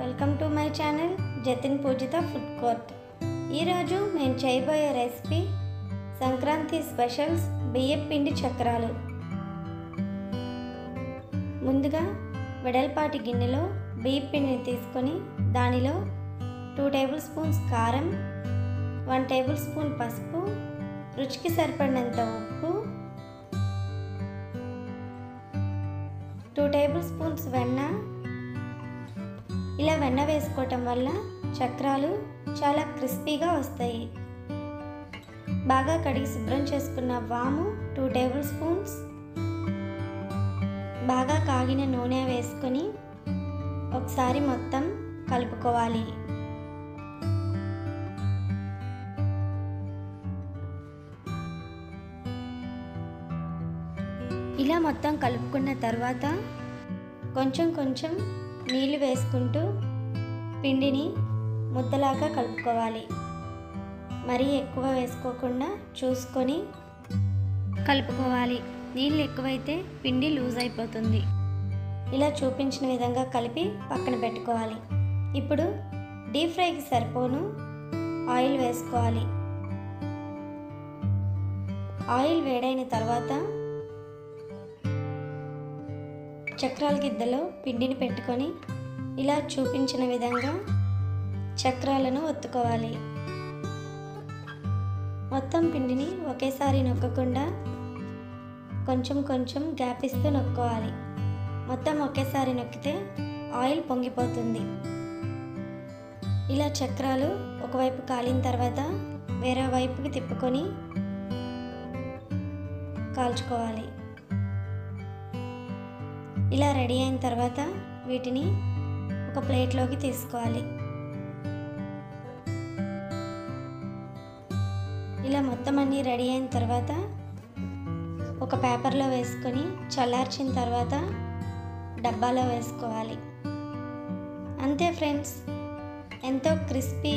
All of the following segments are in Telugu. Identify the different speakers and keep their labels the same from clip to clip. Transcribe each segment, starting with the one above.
Speaker 1: Welcome to my channel Jatin Pujitha food court. ఈరోజు నేను చేయబోయే రెసిపీ సంక్రాంతి స్పెషల్స్ బియ్యం పిండి చక్రాలు. ముందుగా వెడల్పాటి గిన్నెలో బియ్యం పిండిని తీసుకొని దానిలో 2 టేబుల్ స్పూన్స్ కారం, 1 టేబుల్ స్పూన్ పసుపు, రుచికి సరిపడినంత ఉప్పు, 2 టేబుల్ స్పూన్స్ వెన్న. ఇలా వెన్న వేసుకోవటం వల్ల చక్రాలు చాలా క్రిస్పీగా వస్తాయి. బాగా కడిగి శుభ్రం చేసుకున్న వాము 2 టేబుల్ స్పూన్స్, బాగా కాగిన నూనె వేసుకొని ఒకసారి మొత్తం కలుపుకోవాలి. ఇలా మొత్తం కలుపుకున్న తర్వాత కొంచెం కొంచెం నీళ్ళు వేసుకుంటూ పిండిని ముద్దలాగా కలుపుకోవాలి. మరీ ఎక్కువ వేసుకోకుండా చూసుకొని కలుపుకోవాలి. నీళ్ళు ఎక్కువైతే పిండి లూజ్ అయిపోతుంది. ఇలా చూపించిన విధంగా కలిపి పక్కన పెట్టుకోవాలి. ఇప్పుడు డీప్ ఫ్రైకి సరిపోను ఆయిల్ వేసుకోవాలి. ఆయిల్ వేడైన తర్వాత చక్రాల గిద్దలో పిండిని పెట్టుకొని ఇలా చూపించిన విధంగా చక్రాలను ఒత్తుకోవాలి. మొత్తం పిండిని ఒకేసారి నొక్కకుండా కొంచెం కొంచెం గ్యాప్ ఇస్తూ నొక్కోవాలి. మొత్తం ఒకేసారి నొక్కితే ఆయిల్ పొంగిపోతుంది. ఇలా చక్రాలు ఒకవైపు కాలిన తర్వాత వేరే వైపుకి తిప్పుకొని కాల్చుకోవాలి. ఇలా రెడీ అయిన తర్వాత వీటిని ఒక ప్లేట్లోకి తీసుకోవాలి. ఇలా మొత్తం అన్నీ రెడీ అయిన తర్వాత ఒక పేపర్లో వేసుకొని చల్లార్చిన తర్వాత డబ్బాలో వేసుకోవాలి. అంతే ఫ్రెండ్స్, ఎంతో క్రిస్పీ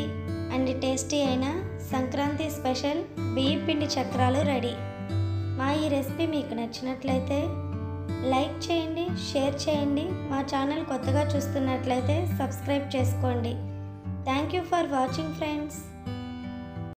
Speaker 1: అండ్ టేస్టీ అయిన సంక్రాంతి స్పెషల్ బియ్యం పిండి చక్రాలు రెడీ. మా ఈ రెసిపీ మీకు నచ్చినట్లయితే లైక్ చేయండి, షేర్ చేయండి. మా ఛానల్ కొత్తగా చూస్తున్నట్లయితే సబ్స్క్రైబ్ చేసుకోండి. Thank you for watching friends.